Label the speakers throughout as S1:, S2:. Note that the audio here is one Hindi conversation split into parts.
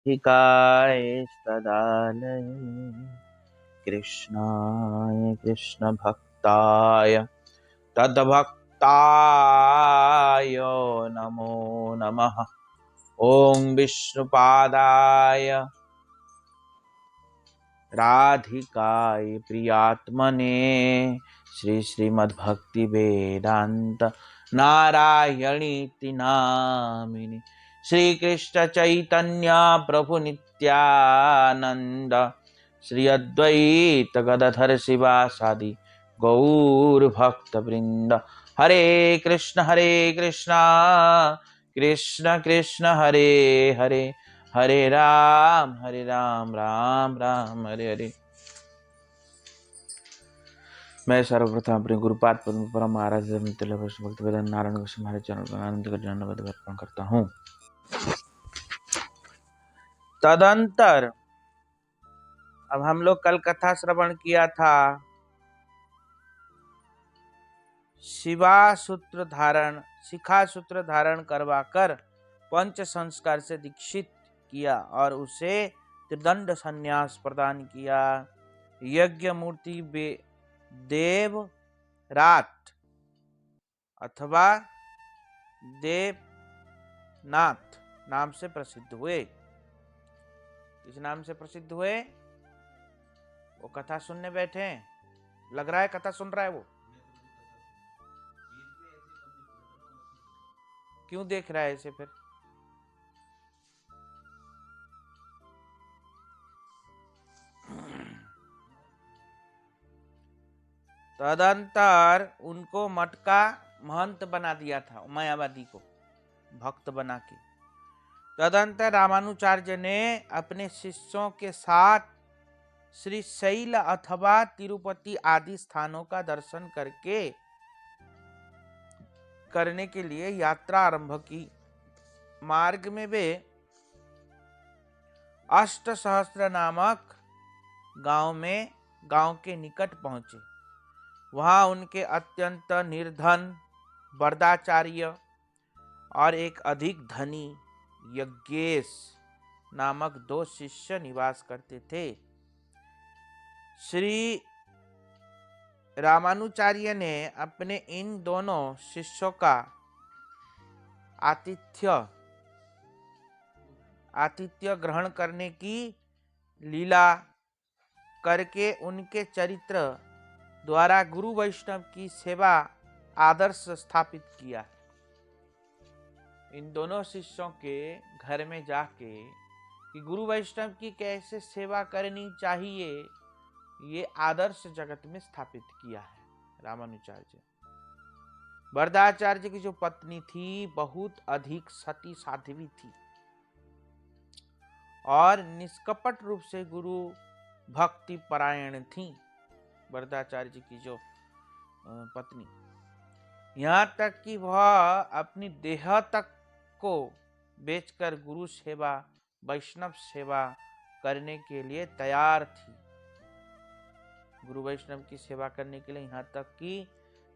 S1: हिकाय तदालये कृष्णाय कृष्णभक्ताय तद्भक्ताय नमो नमः। ओम विष्णुपादाय राधिकाय प्रियात्मने श्री श्रीमद्भक्ति वेदांत नारायणीति नामिनि श्री कृष्ण चैतन्य प्रभु नित्यानंद श्री अद्वैत गदाधर शिवासादि गौर भक्त वृंद। हरे कृष्ण कृष्ण कृष्ण हरे हरे, हरे राम राम राम हरे हरे। मैं सर्वप्रथम अपने गुरुपाद पद्म परम आराध्य भक्ति वेदांत नारायण गोस्वामी महाराज चरण को आनंद कर दंडवत अर्पण करता हूँ। तदंतर अब हम लोग कल कथा श्रवण किया था। शिखा सूत्र धारण करवाकर पंच संस्कार से दीक्षित किया और उसे त्रिदंड संन्यास प्रदान किया। यज्ञ मूर्ति देवराट अथवा देवनाथ नाम से प्रसिद्ध हुए। किस नाम से प्रसिद्ध हुए? वो कथा सुनने बैठे हैं, लग रहा है कथा सुन रहा है। वो क्यों देख रहा है ऐसे? फिर तदंतर उनको मठ का महंत बना दिया था, मायावादी को भक्त बना के। तदंतर रामानुचार्य ने अपने शिष्यों के साथ श्री शैल अथवा तिरुपति आदि स्थानों का दर्शन करने के लिए यात्रा आरंभ की। मार्ग में वे अष्ट सहस्त्र नामक गांव के निकट पहुंचे। वहां उनके अत्यंत निर्धन वरदाचार्य और एक अधिक धनी यज्ञेश नामक दो शिष्य निवास करते थे। श्री रामानुचार्य ने अपने इन दोनों शिष्यों का आतिथ्य ग्रहण करने की लीला करके उनके चरित्र द्वारा गुरु वैष्णव की सेवा आदर्श स्थापित किया। इन दोनों शिष्यों के घर में जाके कि गुरु वैष्णव की कैसे सेवा करनी चाहिए, ये आदर्श जगत में स्थापित किया है रामानुचार्य। वरदाचार्य की जो पत्नी थी बहुत अधिक सती साध्वी थी और निष्कपट रूप से गुरु भक्ति परायण थी। वरदाचार्य जी की जो पत्नी, यहाँ तक कि वह अपनी देह तक को बेचकर गुरु सेवा वैष्णव सेवा करने के लिए तैयार थी। गुरु वैष्णव की सेवा करने के लिए यहाँ तक कि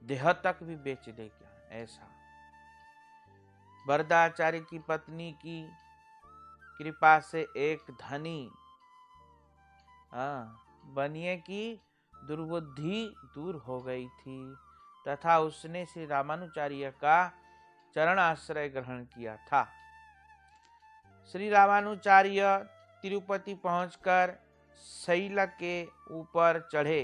S1: देह तक भी बेच देगा, ऐसा। वरदाचार्य की पत्नी की कृपा से एक धनी बनिए की दुर्बुद्धि दूर हो गई थी तथा उसने श्री रामानुचार्य का चरण आश्रय ग्रहण किया था। श्री रामानुचार्य तिरुपति पहुंचकर शैल के ऊपर चढ़े।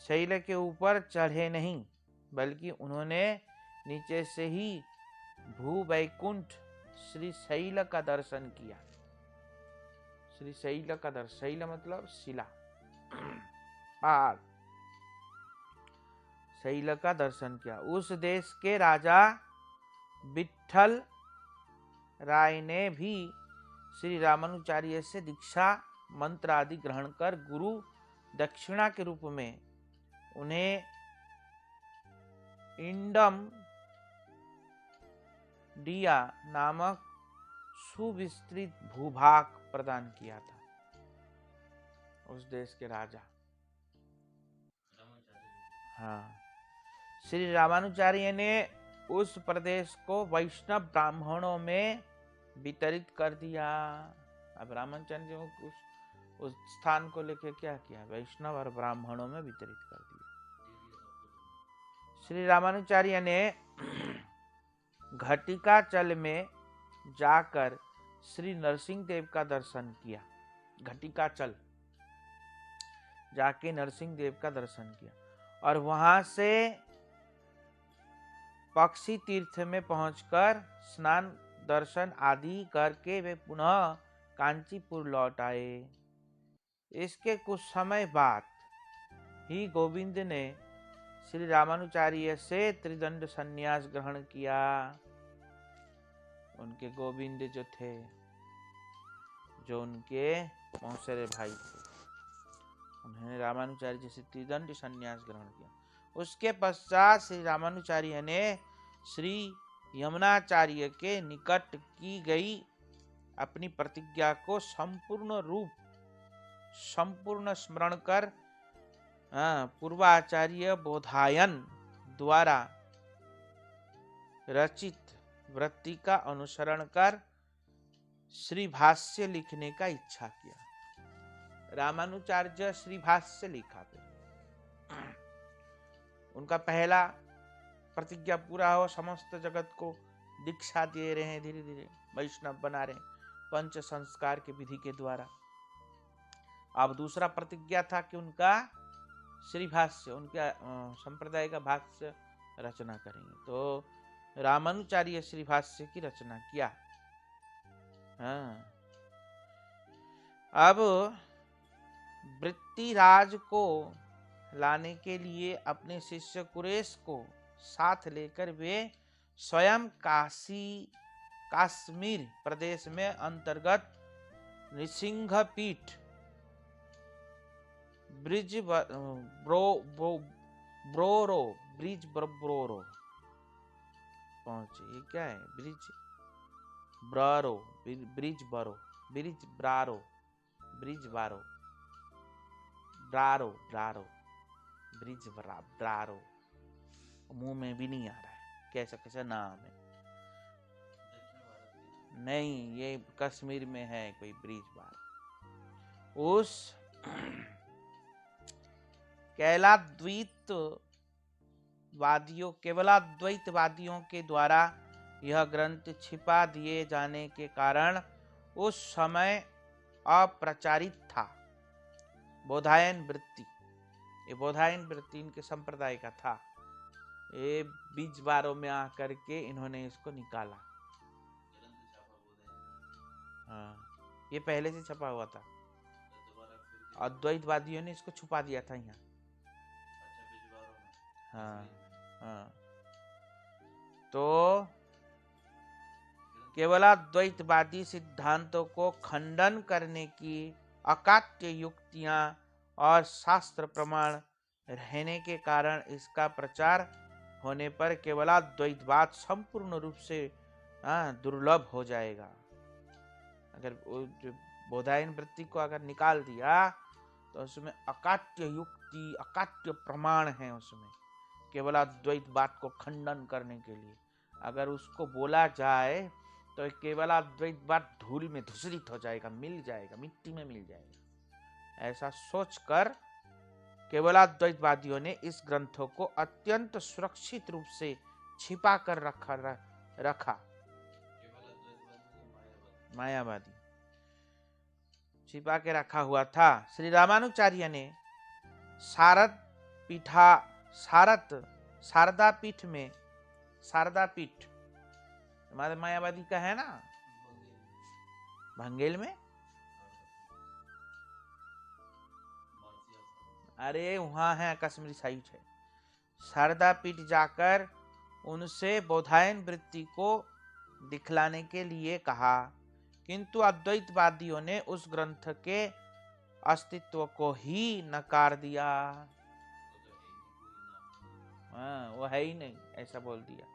S1: शैल के ऊपर चढ़े नहीं बल्कि उन्होंने नीचे से ही भू वैकुंठ श्री शैल का दर्शन किया। श्री शैल का दर्शन, शैल मतलब शिला, पहाड़, शैल का दर्शन किया। उस देश के राजा विठल राय ने भी श्री रामानुचार्य से दीक्षा मंत्र आदि ग्रहण कर गुरु दक्षिणा के रूप में उन्हें इंडम डिया नामक सुविस्तृत भूभाग प्रदान किया था। उस देश के राजा श्री रामानुचार्य ने उस प्रदेश को वैष्णव ब्राह्मणों में वितरित कर दिया। अब रामानुजाचार्य जी ने उस स्थान को लेकर क्या किया, वैष्णव और ब्राह्मणों में वितरित कर दिया। श्री रामानुजाचार्य ने घटिकाचल में जाकर श्री नरसिंह देव का दर्शन किया। घटिकाचल जाके नरसिंह देव का दर्शन किया और वहां से पक्षी तीर्थ में पहुंचकर स्नान दर्शन आदि करके वे पुनः कांचीपुर लौट आए। इसके कुछ समय बाद ही गोविंद ने श्री रामानुजाचार्य से त्रिदंड संन्यास ग्रहण किया। उनके गोविंद जो थे, जो उनके मौसेरे भाई थे, उन्होंने रामानुजाचार्य जी से त्रिदंड संन्यास ग्रहण किया। उसके पश्चात श्री रामानुजाचार्य ने श्री यमुनाचार्य के निकट की गई अपनी प्रतिज्ञा को संपूर्ण स्मरण कर पूर्वाचार्य बोधायन द्वारा रचित वृत्ति का अनुसरण कर श्री भाष्य लिखने का इच्छा किया। रामानुजाचार्य श्री भाष्य लिखा थे। उनका पहला प्रतिज्ञा पूरा हो, समस्त जगत को दीक्षा दे रहे हैं, धीरे धीरे वैष्णव बना रहे हैं पंच संस्कार के विधि के द्वारा। अब दूसरा प्रतिज्ञा था कि उनका श्री भाष्य, उनके संप्रदाय का भाष्य रचना करेंगे। तो रामानुजाचार्य श्री भाष्य की रचना किया। अब वृत्तिराज को लाने के लिए अपने शिष्य कुरेश को साथ लेकर वे स्वयं कश्मीर प्रदेश में अंतर्गत नृसिंहपीठ ब्रिज ब्रोरो पहुंचे। ये क्या है? ब्रारो मुंह में भी नहीं आ रहा है, कैसा नाम है। नहीं, ये कश्मीर में है कोई ब्रिज बारो। उस केवलाद्वैतवादियों के द्वारा यह ग्रंथ छिपा दिए जाने के कारण उस समय अप्रचारित था। बोधायन वृत्ति, ये बोधायन वृत्ति इनके संप्रदाय का था। ये बीज बारों में आकर के इन्होंने इसको निकाला। हाँ, ये पहले से छपा हुआ था। अद्वैतवादियों ने इसको छुपा दिया था यहाँ। हाँ। तो केवलाद्वैतवादी सिद्धांतों को खंडन करने की अकाट्य युक्तियां और शास्त्र प्रमाण रहने के कारण इसका प्रचार होने पर केवलाद्वैतवाद संपूर्ण रूप से दुर्लभ हो जाएगा। अगर बोधायन वृत्ति को अगर निकाल दिया तो उसमें अकाट्य युक्ति, अकाट्य प्रमाण है उसमें, केवलाद्वैतवाद को खंडन करने के लिए। अगर उसको बोला जाए तो केवलाद्वैतवाद धूल में धूसरित हो जाएगा, मिल जाएगा, मिट्टी में मिल जाएगा। ऐसा सोचकर केवलाद्वैतवादियों ने इस ग्रंथों को अत्यंत सुरक्षित रूप से छिपा कर रखा। मायावादी छिपा के रखा हुआ था। श्री रामानुजाचार्य ने शारदा पीठ हमारे मायावादी का है ना, भंगेल में। अरे वहां है, कश्मीरी साइट है। शारदा पीठ जाकर उनसे बोधायन वृत्ति को दिखलाने के लिए कहा, किंतु अद्वैतवादियों ने उस ग्रंथ के अस्तित्व को ही नकार दिया। वो है ही नहीं, ऐसा बोल दिया।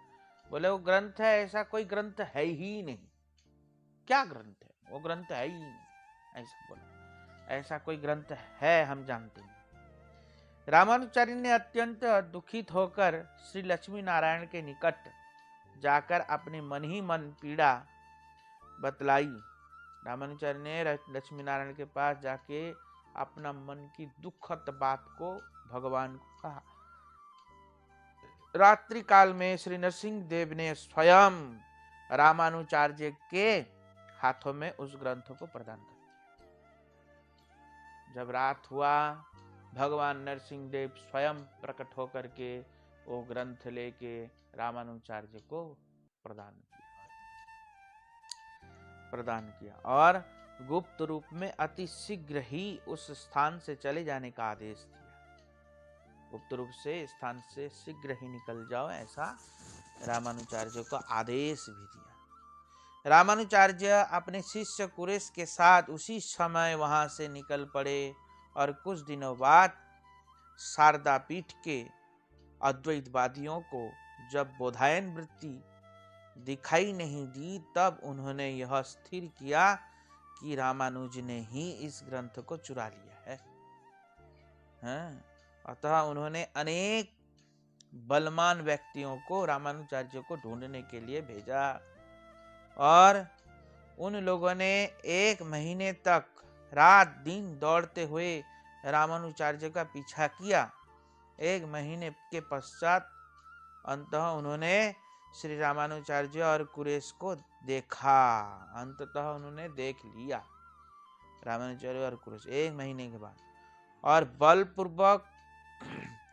S1: बोले वो ग्रंथ है, ऐसा कोई ग्रंथ है ही नहीं। क्या ग्रंथ है? वो ग्रंथ है ही नहीं, ऐसा बोला। ऐसा कोई ग्रंथ है हम जानते हैं। रामानुजाचार्य ने अत्यंत दुखित होकर श्री लक्ष्मी नारायण के निकट जाकर अपने मन ही मन पीड़ा बतलाई। रामानुचार्य ने लक्ष्मी नारायण के पास जाके अपना मन की दुखद बात को भगवान को कहा। रात्रि काल में श्री नरसिंह देव ने स्वयं रामानुचार्य के हाथों में उस ग्रंथ को प्रदान कर दिया। जब रात हुआ, भगवान नरसिंह देव स्वयं प्रकट होकर के वो ग्रंथ लेके रामानुचार्य को प्रदान किया और गुप्त रूप में अति शीघ्र ही उस स्थान से चले जाने का आदेश दिया। गुप्त रूप से स्थान से शीघ्र ही निकल जाओ, ऐसा रामानुचार्य को आदेश भी दिया। रामानुचार्य अपने शिष्य कुरेश के साथ उसी समय वहां से निकल पड़े और कुछ दिनों बाद शारदा पीठ के अद्वैतवादियों को जब बोधायन वृत्ति दिखाई नहीं दी, तब उन्होंने यह स्थिर किया कि रामानुज ने ही इस ग्रंथ को चुरा लिया है। अतः उन्होंने अनेक बलवान व्यक्तियों को रामानुचार्य को ढूंढने के लिए भेजा और उन लोगों ने 1 महीने तक रात दिन दौड़ते हुए रामानुचार्य का पीछा किया। 1 महीने के पश्चात अंततः उन्होंने श्री रामानुचार्य और कुरेश को देखा। अंततः उन्होंने देख लिया रामानुचार्य और कुरेश 1 महीने के बाद, और बलपूर्वक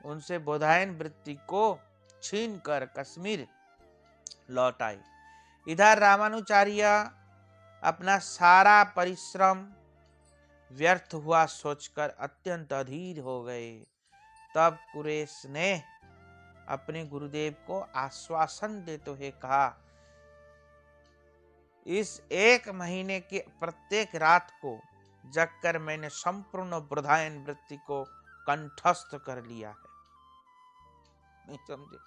S1: उनसे बोधायन वृत्ति को छीन कर कश्मीर लौट आए। इधर रामानुचार्य अपना सारा परिश्रम व्यर्थ हुआ सोचकर अत्यंत अधीर हो गए। तब कुरेश ने अपने गुरुदेव को आश्वासन देते हुए कहा, इस 1 महीने के प्रत्येक रात को जगकर मैंने संपूर्ण बोधायन वृत्ति को कंठस्थ कर लिया है। नहीं समझे?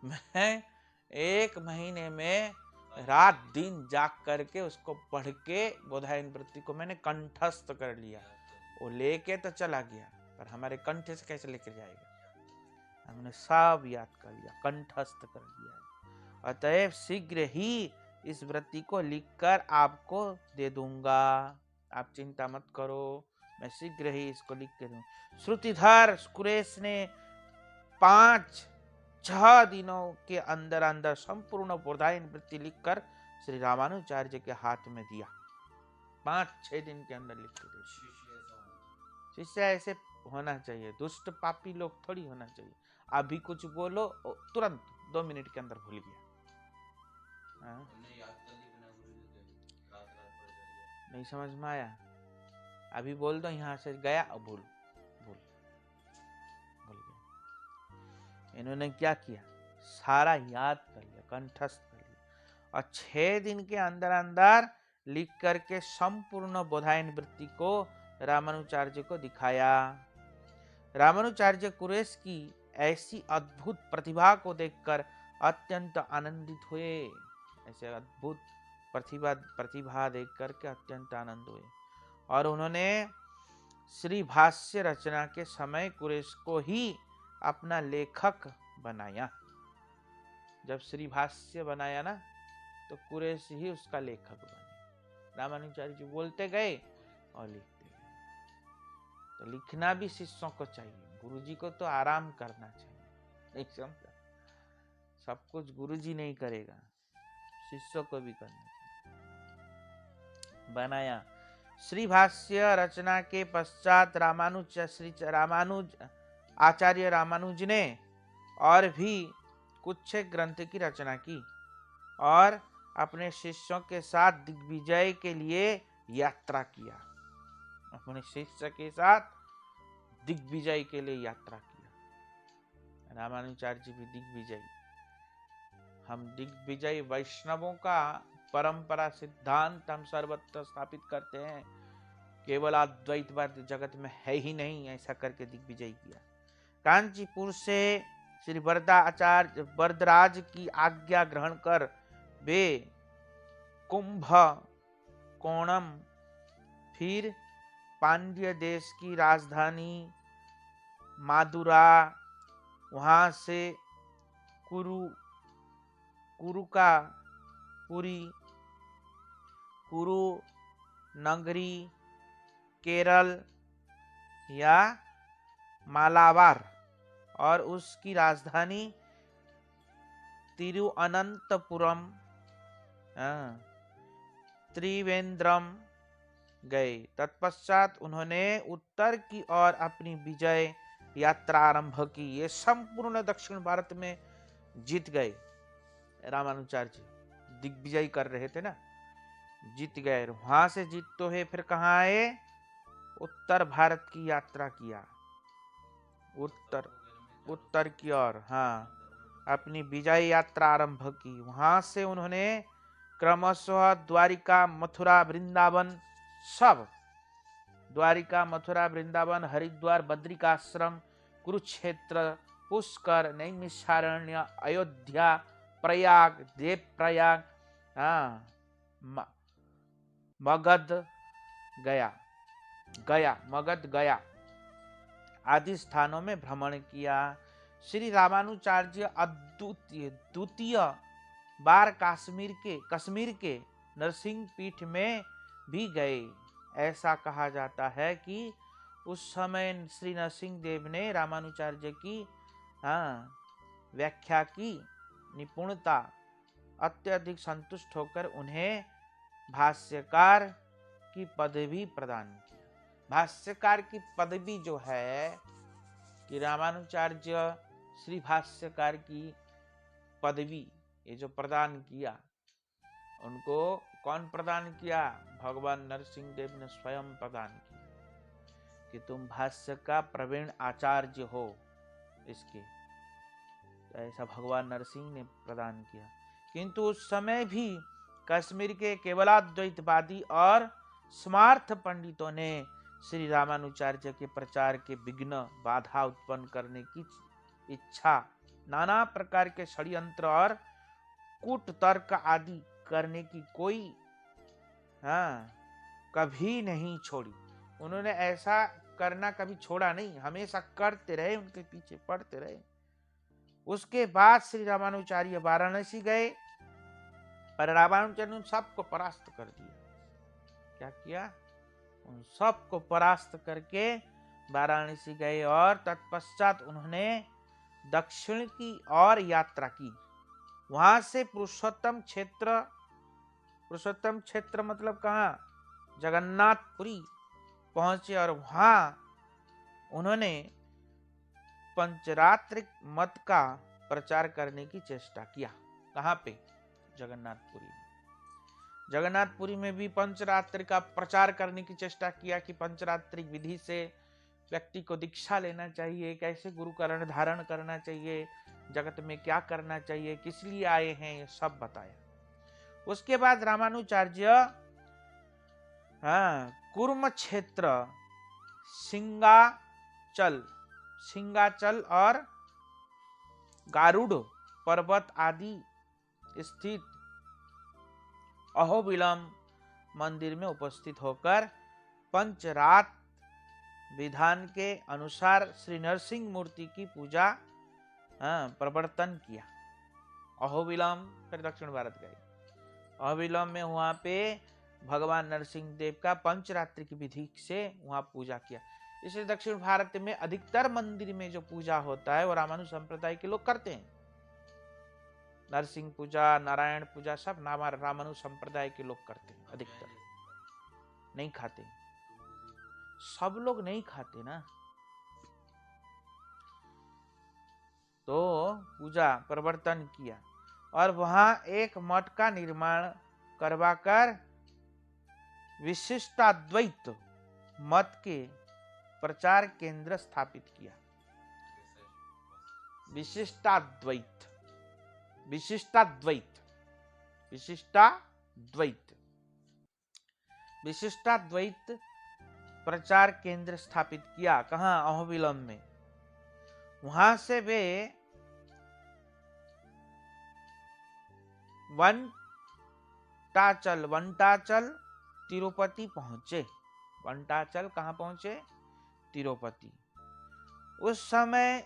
S1: मैं 1 महीने में रात दिन जाग करके उसको पढ़ के बोधायन वृत्ति को मैंने कंठस्थ कर लिया। वो लेके तो चला गया, पर हमारे कंठ से कैसे लेकर जाएगा? हमने सब याद कर लिया, कंठस्थ कर दिया है। अतएव शीघ्र ही इस वृत्ति को लिखकर आपको दे दूंगा, आप चिंता मत करो, मैं शीघ्र ही इसको लिख के दूंगा। श्रुतिधर कुरेश ने 5-6 दिनों के अंदर अंदर संपूर्ण बोधायन वृत्ति लिखकर श्री रामानुचार्य के हाथ में दिया। 5-6 दिन के अंदर लिख के दिया। शिष्य ऐसे होना चाहिए, दुष्ट पापी लोग थोड़ी होना चाहिए। अभी कुछ बोलो तुरंत 2 मिनट के अंदर भूल गया। नहीं समझ में आया? अभी बोल दो यहाँ से गया और भूल गया। इन्होंने क्या किया? सारा याद कर लिया, कंठस्थ कर लिया और 6 दिन के अंदर अंदर लिख करके संपूर्ण बोधायन वृत्ति को रामानुचार्य को दिखाया। रामानुचार्य कुरेश की ऐसी अद्भुत प्रतिभा को देखकर अत्यंत आनंदित हुए। ऐसे अद्भुत प्रतिभा देख करके अत्यंत आनंद हुए और उन्होंने श्री भाष्य रचना के समय कुरेश को ही अपना लेखक बनाया। जब श्री भाष्य बनाया ना, तो कुरेश ही उसका लेखक बने। रामानुचार्य जी बोलते गए और लिखते गए। तो लिखना भी शिष्यों को चाहिए, गुरुजी को तो आराम करना चाहिए। एक समझा, सब कुछ गुरुजी नहीं करेगा, शिष्यों को भी करना चाहिए। बनाया। श्री भाष्य रचना के पश्चात आचार्य रामानुज ने और भी कुछ ग्रंथ की रचना की और अपने शिष्यों के साथ दिग्विजय के लिए यात्रा किया। अपने शिष्य के साथ दिग्विजय के लिए यात्रा किया। रामानुचार्य जी भी दिग्विजय। हम दिग्विजय वैष्णवों का परंपरा सिद्धांत हम सर्वत्र स्थापित करते हैं। केवल अद्वैतवाद जगत में है ही नहीं, ऐसा करके दिग्विजय किया। कांचीपुर से श्री वरदराज की आज्ञा ग्रहण कर वे कुंभ कोणम, फिर पांड्य देश की राजधानी मादुरा, वहां से कुरु का पुरी, कुरु नगरी, केरल या मालाबार और उसकी राजधानी तिरुअनंतपुरम, त्रिवेंद्रम गए। तत्पश्चात उन्होंने उत्तर की ओर अपनी विजय यात्रा आरंभ की। ये संपूर्ण दक्षिण भारत में जीत गए। रामानुचार्य जी दिग्विजय कर रहे थे ना, जीत गए। वहां से जीत तो है, फिर कहाँ आए? उत्तर भारत की यात्रा किया, उत्तर की ओर, हाँ, अपनी विजय यात्रा आरंभ की। वहां से उन्होंने क्रमशः द्वारिका, मथुरा, वृंदावन, सब द्वारिका, मथुरा, वृंदावन, हरिद्वार, बद्रिकाश्रम, कुरुक्षेत्र, पुष्कर, नैमिषारण्य, अयोध्या, प्रयाग, देव प्रयाग, हाँ, मगध गया आदि स्थानों में भ्रमण किया। श्री रामानुचार्य द्वितीय बार कश्मीर के नरसिंह पीठ में भी गए। ऐसा कहा जाता है कि उस समय श्री नरसिंह देव ने रामानुचार्य की व्याख्या की निपुणता अत्यधिक संतुष्ट होकर उन्हें भाष्यकार की पदवी प्रदान की। भाष्यकार की पदवी जो है कि रामानुचार्य श्री भाष्यकार की पदवी ये जो प्रदान किया, उनको कौन प्रदान किया? भगवान नरसिंह देव ने स्वयं प्रदान किया कि तुम भाष्य का प्रवीण आचार्य हो इसके। तो ऐसा भगवान नरसिंह ने प्रदान किया। किंतु उस समय भी कश्मीर के केवलाद्वैतवादी और स्मार्थ पंडितों ने श्री रामानुचार्य के प्रचार के विघ्न बाधा उत्पन्न करने की इच्छा, नाना प्रकार के षड्यंत्र और कूटतर्क आदि करने की कोई कभी नहीं छोड़ी। उन्होंने ऐसा करना कभी छोड़ा नहीं, हमेशा करते रहे, उनके पीछे पड़ते रहे। उसके बाद श्री रामानुचार्य वाराणसी गए, पर रामानुचार्य ने सबको परास्त कर दिया। क्या किया? उन सबको परास्त करके वाराणसी गए और तत्पश्चात उन्होंने दक्षिण की ओर यात्रा की। वहां से पुरुषोत्तम क्षेत्र मतलब कहाँ? जगन्नाथपुरी पहुंचे और वहां उन्होंने पंचरात्रिक मत का प्रचार करने की चेष्टा किया। कहाँ पे? जगन्नाथपुरी। जगन्नाथपुरी में भी पंचरात्रि का प्रचार करने की चेष्टा किया कि पंचरात्रिक विधि से व्यक्ति को दीक्षा लेना चाहिए, कैसे गुरु करण धारण करना चाहिए, जगत में क्या करना चाहिए, किस लिए आए हैं, ये सब बताया। उसके बाद रामानुचार्य कुर्म क्षेत्र, सिंगाचल और गारुड़ पर्वत आदि स्थित अहोबिलम मंदिर में उपस्थित होकर पंचरात विधान के अनुसार श्री नरसिंह मूर्ति की पूजा प्रवर्तन किया। अहोबिलम, फिर दक्षिण भारत गए। अहोबिलम में वहां पे भगवान नरसिंह देव का पंचरात्रि की विधि से वहां पूजा किया। इसलिए दक्षिण भारत में अधिकतर मंदिर में जो पूजा होता है वो रामानुज संप्रदाय के लोग करते हैं। नरसिंह पूजा, नारायण पूजा सब रामानुज संप्रदाय के लोग करते हैं। अधिकतर नहीं खाते, सब लोग नहीं खाते ना। तो पूजा प्रवर्तन किया और वहां एक मठ का निर्माण करवाकर विशिष्टाद्वैत मत के प्रचार केंद्र स्थापित किया। विशिष्टाद्वैत प्रचार केंद्र स्थापित किया। कहाँ? अहोबिलम में। वहां से वे वंटाचल तिरुपति पहुंचे। वंटाचल कहाँ पहुंचे? तिरुपति। उस समय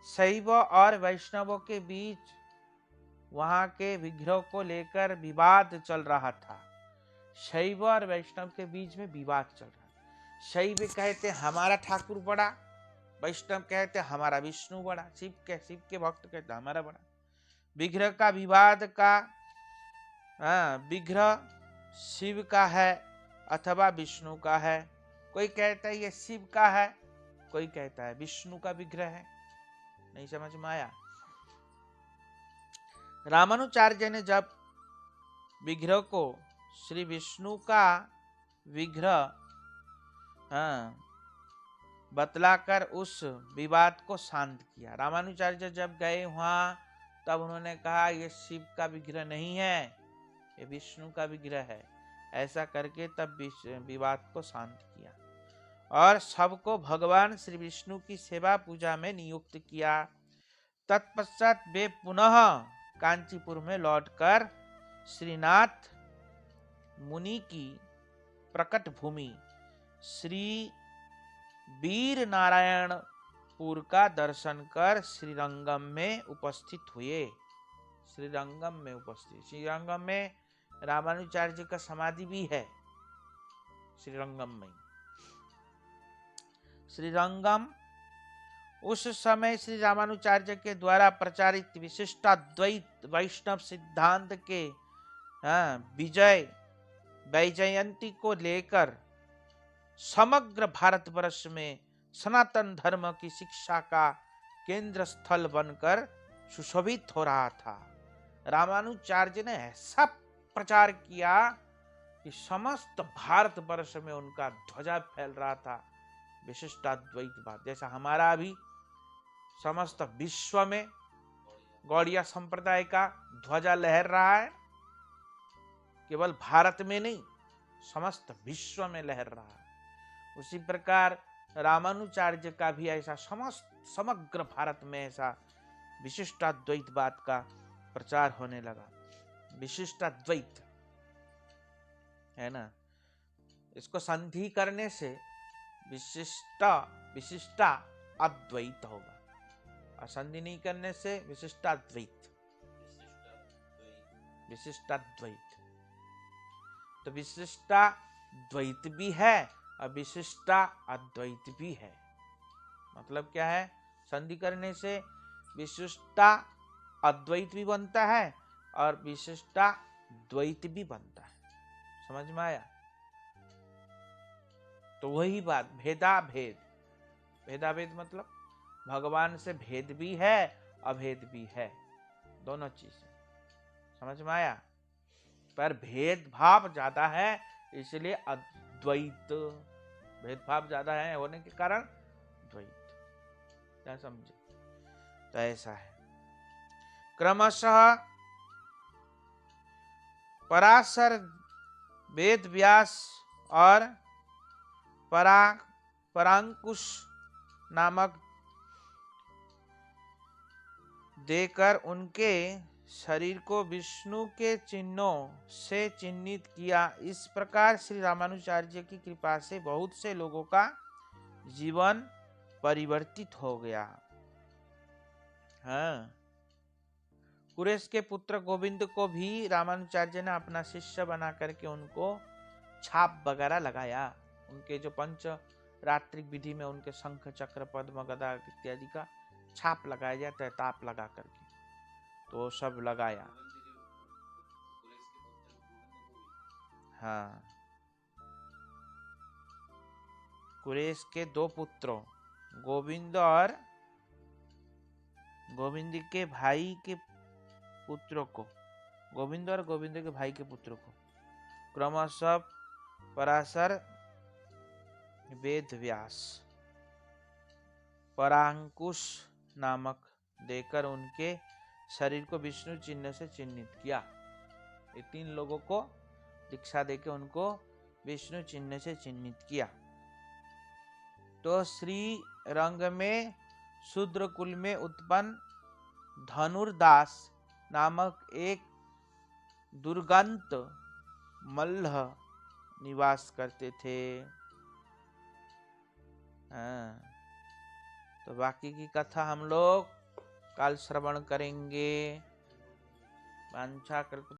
S1: शैव और वैष्णवों के बीच वहां के विग्रह को लेकर विवाद चल रहा था। शैव और वैष्णव के बीच में विवाद चल रहा था। शैव कहते हमारा ठाकुर बड़ा, वैष्णव कहते हमारा विष्णु बड़ा, शिव के भक्त कहते हमारा बड़ा। विग्रह का विवाद का विग्रह शिव का है अथवा विष्णु का है। कोई कहता है ये शिव का है, कोई कहता है विष्णु का विग्रह है। नहीं समझ में आया? रामानुचार्य ने जब विग्रह को श्री विष्णु का विग्रह बतलाकर उस विवाद को शांत किया। रामानुचार्य जब गए वहां तब उन्होंने कहा ये शिव का विग्रह नहीं है, ये विष्णु का विग्रह है। ऐसा करके तब विवाद को शांत किया और सबको भगवान श्री विष्णु की सेवा पूजा में नियुक्त किया। तत्पश्चात वे पुनः कांचीपुर में लौटकर श्रीनाथ मुनि की प्रकट भूमि श्री वीर नारायणपुर का दर्शन कर श्रीरंगम में उपस्थित हुए। श्रीरंगम में उपस्थित, श्रीरंगम में रामानुचार्य का समाधि भी है। श्रीरंगम में श्रीरंगम उस समय श्री रामानुचार्य के द्वारा प्रचारित विशिष्टाद्वैत वैष्णव सिद्धांत के वैजयंती को लेकर समग्र भारतवर्ष में सनातन धर्म की शिक्षा का केंद्र स्थल बनकर सुशोभित हो रहा था। रामानुचार्य ने ऐसा प्रचार किया कि समस्त भारतवर्ष में उनका ध्वजा फैल रहा था विशिष्टाद्वैतवाद। जैसा हमारा अभी समस्त विश्व में गौड़िया संप्रदाय का ध्वजा लहर रहा है, केवल भारत में नहीं समस्त विश्व में लहर रहा है। उसी प्रकार रामानुचार्य का भी ऐसा समग्र भारत में ऐसा विशिष्टाद्वैतवाद का प्रचार होने लगा। विशिष्टाद्वैत है ना, इसको संधि करने से विशिष्टा अद्वैत होगा, और संधि नहीं करने से विशिष्टाद्वैत। तो विशिष्टा द्वैत भी है और विशिष्टा अद्वैत भी है। मतलब क्या है? संधि करने से विशिष्टा अद्वैत भी बनता है और विशिष्टा द्वैत भी बनता है। समझ में आया? तो वही बात, भेदाभेद। भेदाभेद मतलब भगवान से भेद भी है अभेद भी है, दोनों चीज। समझ में आया? पर भेदभाव ज्यादा है इसलिए अद्वैत, भेदभाव ज्यादा है होने के कारण द्वैत। क्या समझे? तो ऐसा है। क्रमशः पराशर, वेद व्यास और परांकुश नामक देकर उनके शरीर को विष्णु के चिन्हों से चिन्हित किया। इस प्रकार श्री रामानुचार्य की कृपा से बहुत से लोगों का जीवन परिवर्तित हो गया। हाँ, कुरेश के पुत्र गोविंद को भी रामानुचार्य ने अपना शिष्य बना करके उनको छाप वगैरह लगाया। उनके जो पंच रात्रिक विधि में उनके शंख चक्र पद्म गदा इत्यादि का छाप लगाया जाता है, ताप लगा करके, तो सब लगाया। हाँ, कुरेश के दो पुत्रों गोविंद और गोविंद के भाई के पुत्रों को, गोविंद और गोविंद के भाई के पुत्रों को क्रमशः पराशर, वेद व्यास, परांकुश नामक देकर उनके शरीर को विष्णु चिन्ह से चिन्हित किया। ये तीन लोगों को दीक्षा देकर उनको विष्णु चिन्ह से चिन्हित किया। तो श्री रंग में शूद्र कुल में उत्पन्न धनुर्दास नामक एक दुर्गंत मल्ल निवास करते थे। तो बाकी की कथा हम लोग कल श्रवण करेंगे। वांछाकल्प